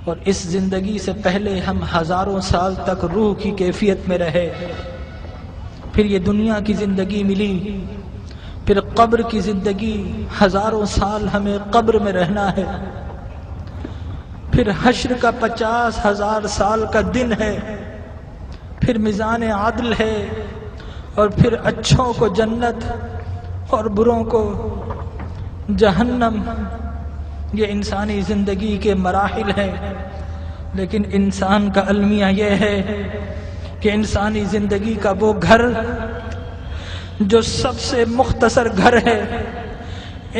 اور اس زندگی سے پہلے ہم ہزاروں سال تک روح کی کیفیت میں رہے، پھر یہ دنیا کی زندگی ملی، پھر قبر کی زندگی، ہزاروں سال ہمیں قبر میں رہنا ہے، پھر حشر کا 50,000 سال کا دن ہے، پھر میزان عدل ہے، اور پھر اچھوں کو جنت اور بروں کو جہنم۔ یہ انسانی زندگی کے مراحل ہیں، لیکن انسان کا المیہ یہ ہے کہ انسانی زندگی کا وہ گھر جو سب سے مختصر گھر ہے،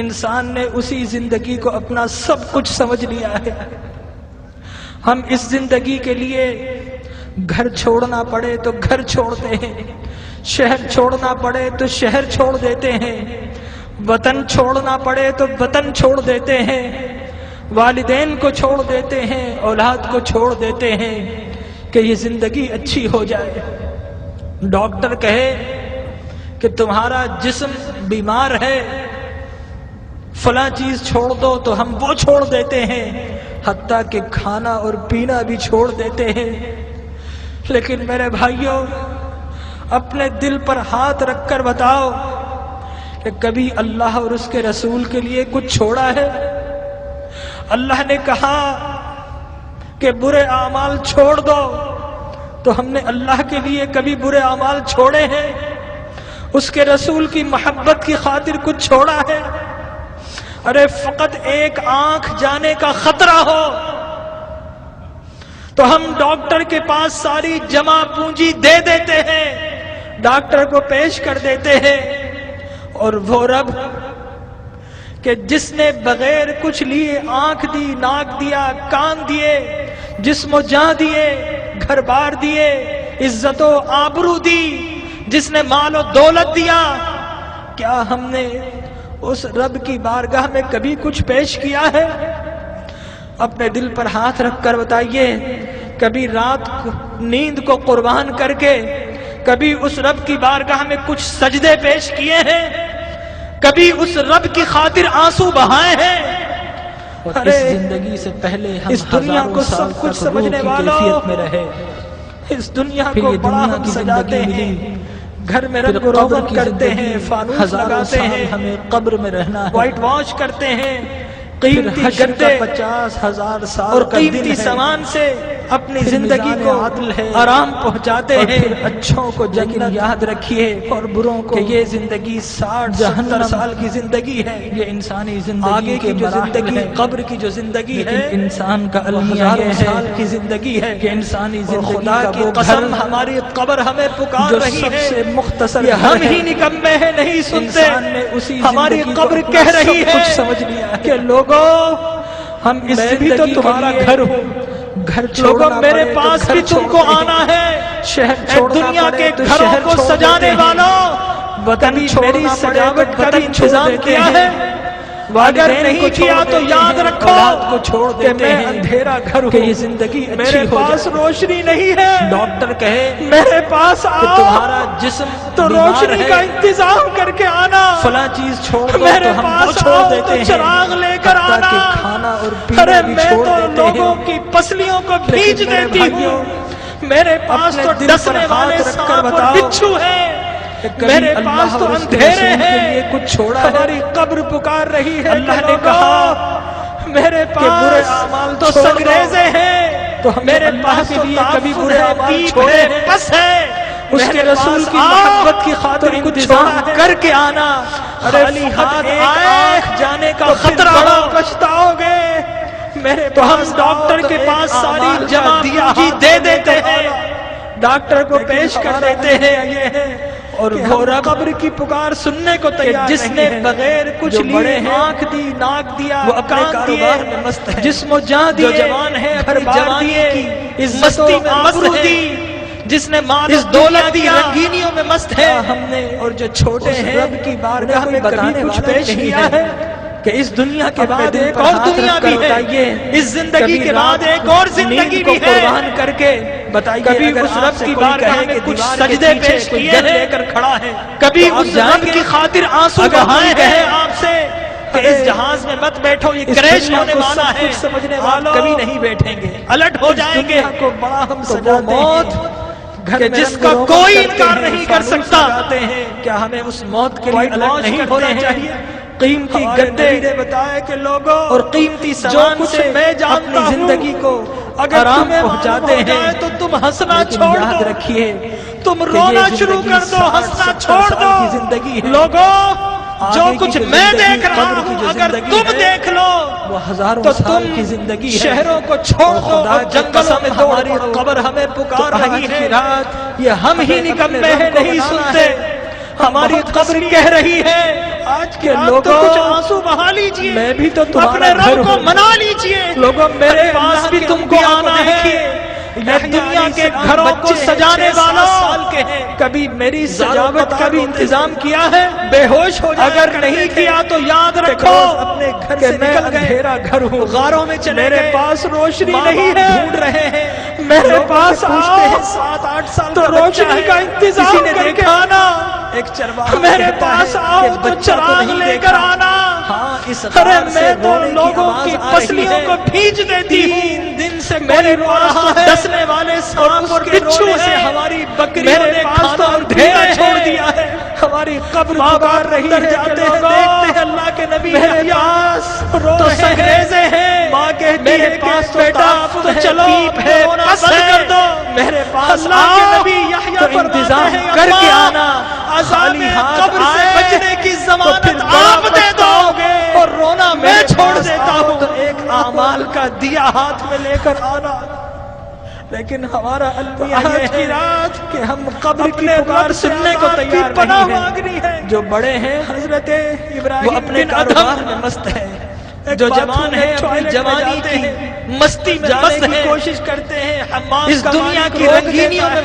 انسان نے اسی زندگی کو اپنا سب کچھ سمجھ لیا ہے۔ ہم اس زندگی کے لیے گھر چھوڑنا پڑے تو گھر چھوڑتے ہیں، شہر چھوڑنا پڑے تو شہر چھوڑ دیتے ہیں، وطن چھوڑنا پڑے تو وطن چھوڑ دیتے ہیں، والدین کو چھوڑ دیتے ہیں، اولاد کو چھوڑ دیتے ہیں کہ یہ زندگی اچھی ہو جائے۔ ڈاکٹر کہے کہ تمہارا جسم بیمار ہے، فلاں چیز چھوڑ دو، تو ہم وہ چھوڑ دیتے ہیں، حتیٰ کہ کھانا اور پینا بھی چھوڑ دیتے ہیں۔ لیکن میرے بھائیوں، اپنے دل پر ہاتھ رکھ کر بتاؤ کہ کبھی اللہ اور اس کے رسول کے لیے کچھ چھوڑا ہے؟ اللہ نے کہا کہ برے اعمال چھوڑ دو، تو ہم نے اللہ کے لیے کبھی برے اعمال چھوڑے ہیں؟ اس کے رسول کی محبت کی خاطر کچھ چھوڑا ہے؟ ارے فقط ایک آنکھ جانے کا خطرہ ہو تو ہم ڈاکٹر کے پاس ساری جمع پونجی دے دیتے ہیں، ڈاکٹر کو پیش کر دیتے ہیں، اور وہ رب کہ جس نے بغیر کچھ لیے آنکھ دی، ناک دیا، کان دیے، جسم و جاں دیے، گھر بار دیے، عزت و آبرو دی، جس نے مال و دولت دیا، کیا ہم نے اس رب کی بارگاہ میں کبھی کچھ پیش کیا ہے؟ اپنے دل پر ہاتھ رکھ کر بتائیے، کبھی رات نیند کو قربان کر کے کبھی اس رب کی بارگاہ میں کچھ سجدے پیش کیے ہیں؟ کبھی اس رب کی خاطر آنسو بہائے ہیں؟ اور اس زندگی سے پہلے ہم اس دنیا کو سب کچھ سمجھنے والوں، میں رہے، اس دنیا کو بڑا ہم سجاتے ہیں، گھر میں رنگ روغن کرتے ہیں، فانوس لگاتے ہیں، ہمیں قبر میں رہنا ہے، وائٹ واش کرتے ہیں، قیمتی گدے 50,000 سال اور کا قیمتی دن ہے، سامان سے اپنی پھر زندگی میزان کو عدل ہے، آرام پہنچاتے اور ہیں۔ پھر اچھوں کو لیکن جنت یاد رکھیے اور بروں کو کہ یہ زندگی 60-70 سال کی زندگی ہے، یہ انسانی زندگی آگے کی کے جو مراحل زندگی، ہیں، قبر کی جو زندگی لیکن ہے، انسان کا وہ المیہ ہزاروں یہ سال ہے کی زندگی ہے کہ انسانی اور زندگی خدا کا کی وہ قسم گھر ہماری قبر ہمیں پکار جو رہی سب ہے، سے مختصر یہ ہم گھر ہی ہے، نکمے ہیں نہیں سنتے، انسان نے اسی ہماری زندگی کو قبر اپنا کہہ سب رہی ہے کچھ سمجھ لیا ہے کہ لوگوں ہم اس میں بھی تو زندگی کے تمہارا لیے گھر ہوں، گھر لوگوں چھوڑنا میرے پڑے تو پاس گھر بھی تم کو چھوڑتے ہیں، آنا ہے، شہر اے چھوڑنا دنیا پڑے کے تو گھروں شہر کو چھوڑ سجانے دیتے ہیں، والوں، وطن کبھی چھوڑنا میری پڑے تو سجاوٹ کا بھی وطن چھوڑ انتظام دیتے کیا ہیں، ہے؟ اگر والدین کو نہیں چھوڑ کیا تو دیتے یاد ہیں، رکھو اولاد کو چھوڑ کہ دیتے میں ہیں اندھیرا گھر کہ ہوں، یہ زندگی اچھی میرے ہو پاس جائے۔ روشنی نہیں ہے، ڈاکٹر کہے میرے پاس کہ آؤ تمہارا جسم تو بیمار روشنی ہے، کا انتظام کر کے آنا، فلاں چیز چھوڑ دو میرے تو ہم وہ پاس چھوڑ آؤ دیتے تو ہیں، چراغ لے کر حتیٰ آنا، کہ کھانا اور پینا ارے بھی میں چھوڑ تو دیتے لوگوں ہیں۔ کی پسلیوں کو لیکن بھیج میرے دیتی بھائیوں، ہوں، میرے پاس اپنے تو دل پر ڈسنے ہاتھ والے رکھ کر سانپ اور بتاؤ بچھو ہیں، کہ کبھی میرے اللہ پاس تو اور اس کے اندھیرے رسول کے لیے ہیں، کچھ چھوڑا ہے؟ ہماری قبر پکار رہی ہے، اللہ کہ نے کہا لوگوں میرے کہ برے پاس اعمال تو چھوڑ دو، سنگریزے ہیں، تو ہم نے میرے اللہ پاس کے تو لیے کبھی تحفظ برے ہے، اعمال دیپ چھوڑے ہے، ہیں؟ بس ہے، اس کے میرے رسول پاس کی آؤ محبت کی خاطر تو کچھ انتظام چھوڑا ہے؟ کر کے آنا، ارے خالی فقط ہاتھ ایک آئے آنکھ جانے کا تو پھر خطرہ بڑا ہو، پچھتاؤ گے، میرے تو ہم پاس ڈاکٹر ڈاکٹر کے کے پاس پاس ساری ساری جمع جمع پونجی پونجی دے دے دیتے دیتے ہیں، ہیں، ڈاکٹر کو پیش کر دیتے ہیں، یہ ہے اور وہ رب قبر کی پکار سننے کو تیار جس نہیں نے ہے، بغیر کچھ جو لیے بڑے ہیں، آنکھ دی، ناک دیا، وہ اپنے کان کاروبار دیے، میں مست ہے، جسم و جاں جو دیے، جوان ہے گھر اپنی بار جوانی دیے، کی عزت مستی و میں مست آبرو ہے، دی، جس نے مال اس و دنیا دولت کی دیا، رنگینیوں میں مست ہے، کیا ہم نے اور جو چھوٹے اس ہیں رب کی بارگاہ انہیں میں کوئی کبھی بتانے کچھ والا پیش نہیں کیا ہے کہ اس دنیا کے اپنے بعد دل ایک پر اور ہاتھ دنیا رکھ کر بھی بتائیے، ہے، اس زندگی کبھی کے بعد رات ایک اور زندگی نیند کو بھی ہے، قربان کر کے بتائیے، کبھی اگر اس آپ رب سے کی کوئی بارگاہ کہے میں کہ کچھ دیوار کے سجدے پیچھے پیش کوئی کیے گن ہیں، لے کر کھڑا ہے، کبھی تو آپ اس جائیں رب گے؟ کی خاطر آنسو اگر بہائے کوئی کہے ہیں آپ سے، کہ اس جہاز میں مت بیٹھو، یہ کریش ہونے والا ہے، سمجھنے والوں کبھی نہیں بیٹھیں گے، الٹ ہو جائیں گے۔ کو بڑا ہم تو وہ سجاتے موت ہیں کہ جس کا کوئی انکار نہیں کر سکتا، کیا ہمیں اس موت کے لیے وائٹ الرٹ واش نہیں کرنا ہونا چاہیے؟ چاہیے؟ قیمتی ہمارے گدے نبی نے بتایا کہ لوگوں اور قیمتی جو سامان کچھ سے میں جانتا اپنی زندگی کو اگر آرام تمہیں پہنچاتے معلوم ہو جائے ہیں تو تم ہنسنا لیکن چھوڑ یاد دو، رکھیے تم کہ رونا یہ شروع زندگی کر دو، 60 ہنسنا 70 چھوڑ سال دو۔ کی زندگی ہے۔ لوگوں جو آگے کی کچھ جو میں زندگی، دیکھ رہا قبر کی ہوں جو اگر زندگی تم ہے، دیکھ لو وہ ہزاروں تو سال تم کی زندگی ہے۔ شہروں کو چھوڑ اور دو، خدا اور کی جنگلوں قسم میں دوڑ ہماری پڑو، قبر ہمیں پکار تو رہی آج ہے۔ کی رات یہ ہم ہی ہمیں نکمے اپنے ہیں، رب کو نہیں بنانا سنتے، ہے۔ ہماری بہت قبر حسین کہہ رہی ہے آج کے لوگوں، تو کچھ آنسو بہا لیجئے، میں بھی تو تمہارا اپنے گھر رب کو ہوں۔ منا لیجئے۔ لوگوں، میرے ارے پاس اللہ بھی کے تم کو انبیاء آنا ہے۔ دیکھیے، دنیا کے السلام گھروں کو بچے ہیں، سجانے 6-7 والوں سال کے ہیں، کبھی میری سجاوٹ سجاوٹ کا بھی انتظام کیا ہے؟ بے ہوش ہو جایا اگر کرتے نہیں تھے کیا تو یاد کہ رکھو روز اپنے گھر کہ سے میں نکل گئے، اندھیرا گھر ہوں، غاروں میں چلے میرے گئے، پاس روشنی ماں نہیں باپ ہے، ڈھونڈ رہے ہیں، میرے لوگوں پاس سے پوچھتے آؤ ہیں 7-8 سال تو کا بچہ روشنی ہے، کا انتظام کسی نے کر کے دیکھا آنا، ایک چرواہا میرے کہتا پاس ہے آؤ کہ تو بچہ چراغ نہیں لے دیکھا۔ کر آنا۔ ہاں، اس ارے غار سے میں تو رونے کی لوگوں آواز کی آ رہی پسلیوں ہے، کو بھیج دیتی 3 ہوں، دن سے میرے کوئی رو پاس رہا تو ہے، ڈسنے والے سانپ اور اس کے بچھو رونے سے ہیں، ہماری بکریوں میرے نے پاس کھانا تو اور اندھیرا پینا چھوڑ دیا ہے، ہماری قبر ماں پکار باپ رہی در ہے جاتے کہ ہیں، لوگوں، دیکھتے ہیں اللہ کے نبی میرے یحییٰ پاس رو تو رہے ہیں، سنگریزے ہیں، ماں کہتی میرے ہے کہ پاس تو بیٹا اب تحفظ تو ہے، چلو پیپ اب ہے، رونا بس بند ہے، کر دو، میرے پاس اللہ کے آؤ نبی یحییٰ تو فرماتے انتظام ہیں، کر کے اماں، آنا، عذاب خالی ہاتھ قبر سے آئے بچنے کی تو ضمانت پھر بڑا آپ دے دو پچھتاؤ گے، اور رونا میں میرے چھوڑ پاس دیتا آؤ ہوں، تو ایک اعمال کا دیا ہاتھ میں لے کر آنا۔ لیکن ہمارا المیہ آج یہ کی ہے رات کہ ہم قبر کی اپنے پکار رب سے سننے کو عذاب کی تیار پناہ نہیں مانگنی ہیں، ہے۔ جو بڑے ہیں حضرت وہ ابراہیم اپنے بن کاروبار ادہم میں مست ہے، ایک جو باتھ جوان روم ہے میں اپنی ٹوائلٹ میں جوانی جاتے کی ہیں، مستی میں جانے مست کی ہے، کوشش کرتے ہیں، حمام اس کا دنیا مالک کی روک رنگینیوں دیتا ہے، میں